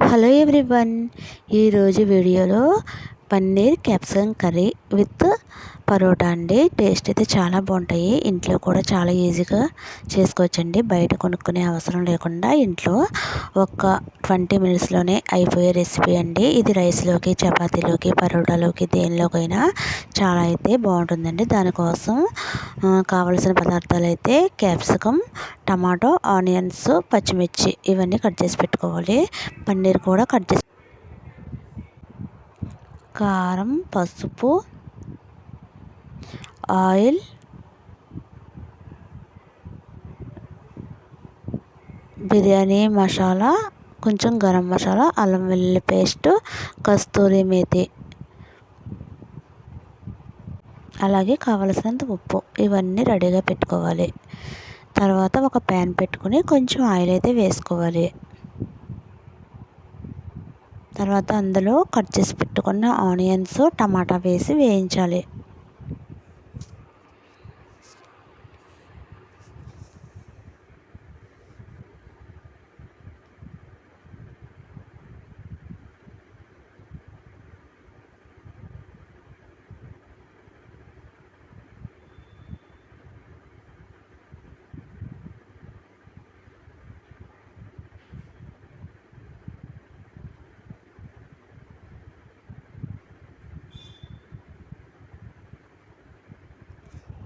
Hello everyone, ఈరోజు వీడియోలో paneer capsicum curry with paratha అండి. టేస్ట్ అయితే చాలా బాగుంటాయి. ఇంట్లో కూడా చాలా ఈజీగా చేసుకోవచ్చండి. బయట కొనుక్కునే అవసరం లేకుండా ఇంట్లో ఒక 20 మినిట్స్లోనే అయిపోయే రెసిపీ అండి. ఇది రైస్లోకి, చపాతీలోకి, పరోటాలోకి దేనిలోకైనా చాలా అయితే బాగుంటుందండి. దానికోసం కావలసిన పదార్థాలు అయితే క్యాప్సికమ్, టమాటో, ఆనియన్స్, పచ్చిమిర్చి ఇవన్నీ కట్ చేసి పెట్టుకోవాలి. పన్నీర్ కూడా కట్ చేసి, కారం, పసుపు, ఆయిల్, బిర్యానీ మసాలా, కొంచెం గరం మసాలా, అల్లం వెల్లుల్లి పేస్ట్, కస్తూరి మేతి, అలాగే కావలసినంత ఉప్పు ఇవన్నీ రెడీగా పెట్టుకోవాలి. తర్వాత ఒక ప్యాన్ పెట్టుకుని కొంచెం ఆయిల్ అయితే వేసుకోవాలి. తర్వాత అందులో కట్ చేసి పెట్టుకున్న ఆనియన్స్, టమాటా వేసి వేయించాలి.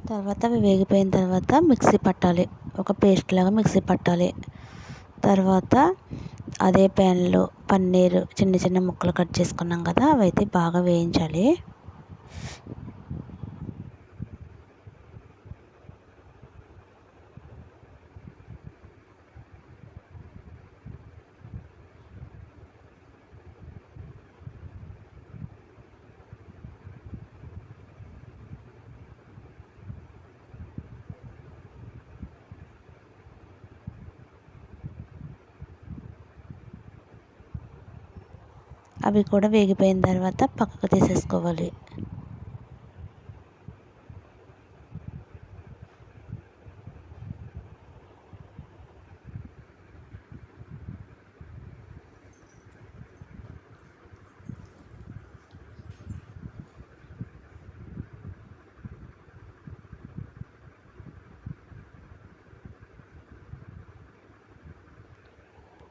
తర్వాత అవి వేగిపోయిన తర్వాత మిక్సీ పట్టాలి. ఒక పేస్ట్ లాగా మిక్సీ పట్టాలి. తర్వాత అదే ప్యాన్లో పన్నీర్ చిన్న చిన్న ముక్కలు కట్ చేసుకున్నాం కదా, అవైతే బాగా వేయించాలి. అవి కూడా వేగిపోయిన తర్వాత పక్కకు తీసేసుకోవాలి.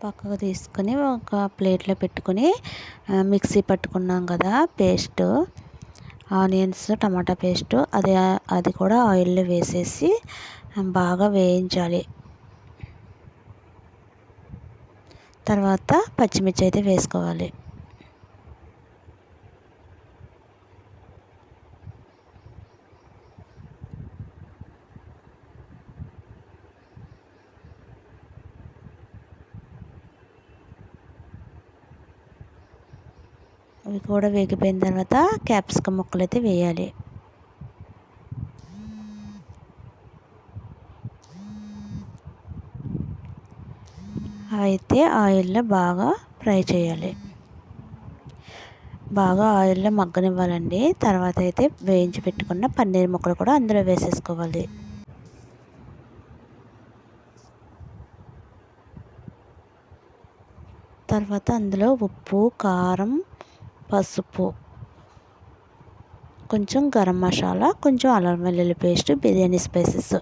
పక్కకు తీసుకొని ఒక ప్లేట్లో పెట్టుకొని మిక్సీ పట్టుకున్నాం కదా పేస్ట్, ఆనియన్స్, టమాటా పేస్ట్, అది కూడా ఆయిల్లో వేసేసి బాగా వేయించాలి. తర్వాత పచ్చిమిర్చి అయితే వేసుకోవాలి. అవి కూడా వేగిపోయిన తర్వాత క్యాప్సికమ్ ముక్కలు అయితే వేయాలి. అయితే ఆయిల్లో బాగా ఫ్రై చేయాలి. బాగా ఆయిల్లో మగ్గనివ్వాలండి. తర్వాత అయితే వేయించి పెట్టుకున్న పన్నీర్ ముక్కలు కూడా అందులో వేసేసుకోవాలి. తర్వాత అందులో ఉప్పు, కారం, పసుపు, కొంచెం గరం మసాలా, కొంచెం అల్లం వెల్లుల్లి పేస్ట్, బిర్యానీ స్పైసెస్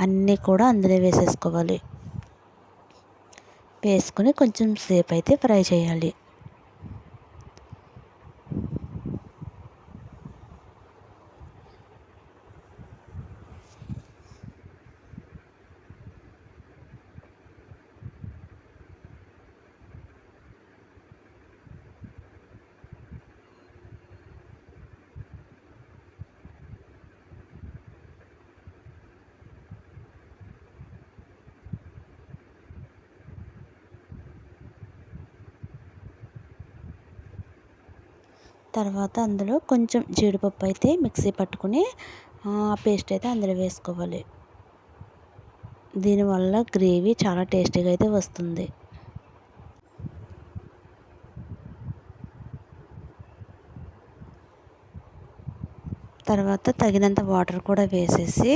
అన్నీ కూడా అందులో వేసేసుకోవాలి. వేసుకొని కొంచెం సేపు అయితే ఫ్రై చేయాలి. తర్వాత అందులో కొంచెం జీడిపప్పు అయితే మిక్సీ పట్టుకుని పేస్ట్ అయితే అందులో వేసుకోవాలి. దీనివల్ల గ్రేవీ చాలా టేస్టీగా అయితే వస్తుంది. తర్వాత తగినంత వాటర్ కూడా వేసేసి,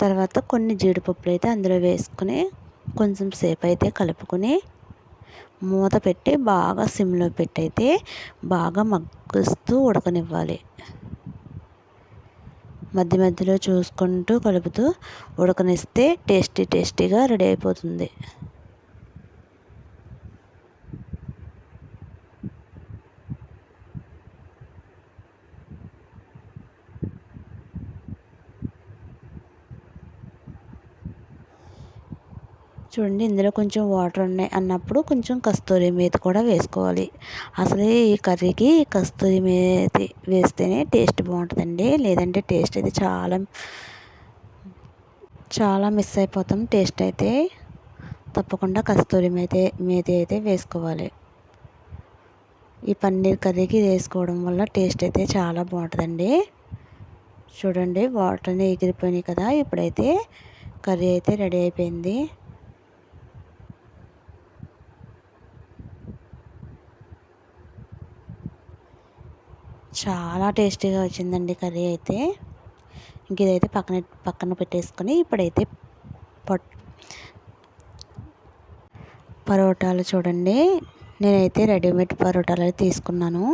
తర్వాత కొన్ని జీడిపప్పులు అయితే అందులో వేసుకుని కొంచెం సేపు అయితే కలుపుకొని మూత పెట్టి బాగా సిమ్లో పెట్టి అయితే బాగా మగ్గిస్తూ ఉడకనివ్వాలి. మధ్య మధ్యలో చూసుకుంటూ కలుపుతూ ఉడకనిస్తే టేస్టీగా రెడీ అయిపోతుంది. చూడండి, ఇందులో కొంచెం వాటర్ ఉన్నాయి అన్నప్పుడు కొంచెం కస్తూరి మేతి కూడా వేసుకోవాలి. అసలే ఈ కర్రీకి కస్తూరి మేతి వేస్తేనే టేస్ట్ బాగుంటుందండి. లేదంటే టేస్ట్ అయితే చాలా మిస్ అయిపోతాం. టేస్ట్ అయితే తప్పకుండా కస్తూరి మేతి అయితే వేసుకోవాలి. ఈ పన్నీర్ కర్రీకి వేసుకోవడం వల్ల టేస్ట్ అయితే చాలా బాగుంటుందండి. చూడండి, వాటర్ అన్నీ ఎగిరిపోయినాయి కదా. ఇప్పుడైతే కర్రీ అయితే రెడీ అయిపోయింది. చాలా టేస్టీగా వచ్చిందండి కర్రీ అయితే. ఇంక ఇదైతే పక్కన పెట్టేసుకొని ఇప్పుడైతే పరోటాలు చూడండి, నేనైతే రెడీమేడ్ పరోటాలు అయితే తీసుకున్నాను.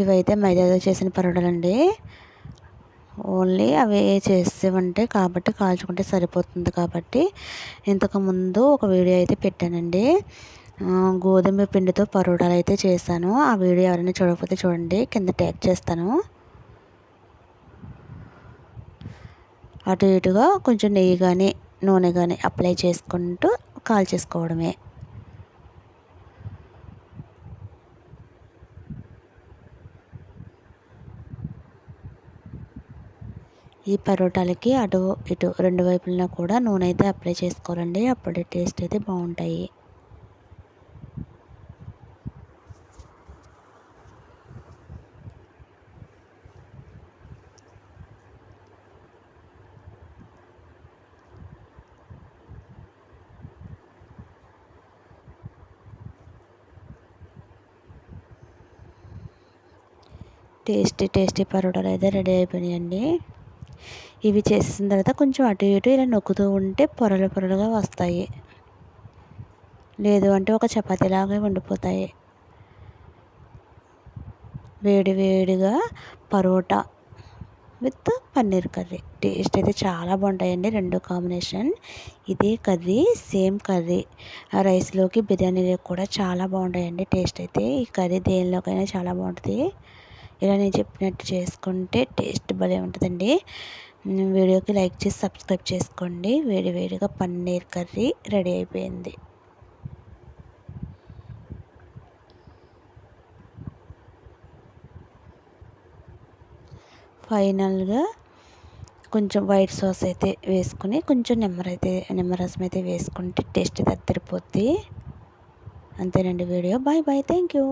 ఇవైతే మైదాతో చేసిన పరోటాలు అండి. ఓన్లీ అవి చేసేవంటే కాబట్టి కాల్చుకుంటే సరిపోతుంది కాబట్టి ఇంతకుముందు ఒక వీడియో అయితే పెట్టానండి. గోధుమ పిండితో పరోటాలు అయితే చేశాను. ఆ వీడియో ఎవరైనా చూడకపోతే చూడండి, కింద ట్యాగ్ చేస్తాను. అటు ఇటుగా కొంచెం నెయ్యి కానీ నూనె కానీ అప్లై చేసుకుంటూ కాల్చేసుకోవడమే. ఈ పరోటాలకి అటు ఇటు రెండు వైపులా కూడా నూనె అయితే అప్లై చేసుకోవాలండి. అప్పుడే టేస్ట్ అయితే బాగుంటాయి. టేస్టీ పరోటాలు అయితే రెడీ అయిపోయినాయండి. ఇవి చేసిన తర్వాత కొంచెం అటు ఇటు ఇలా నొక్కుతూ ఉంటే పొరలుగా వస్తాయి. లేదు అంటే ఒక చపాతీలాగా ఉండిపోతాయి. వేడిగా paratha with paneer curry taste అయితే చాలా బాగుంటాయండి. రెండు కాంబినేషన్. ఇదే కర్రీ సేమ్ కర్రీ రైస్లోకి బిర్యానీలోకి కూడా చాలా బాగుంటాయండి. టేస్ట్ అయితే ఈ కర్రీ దేనిలోకైనా చాలా బాగుంటుంది. ఇలా నేను చెప్పినట్టు చేసుకుంటే టేస్ట్ భలే ఉంటుందండి. వీడియోకి లైక్ చేసి సబ్స్క్రైబ్ చేసుకోండి. వేడిగా పన్నీర్ కర్రీ రెడీ అయిపోయింది. ఫైనల్గా కొంచెం వైట్ సాస్ అయితే వేసుకుని కొంచెం నిమ్మరసం అయితే వేసుకుంటే టేస్ట్ అయితే అదిరిపోద్ది. అంతేనండి వీడియో. Bye thank you.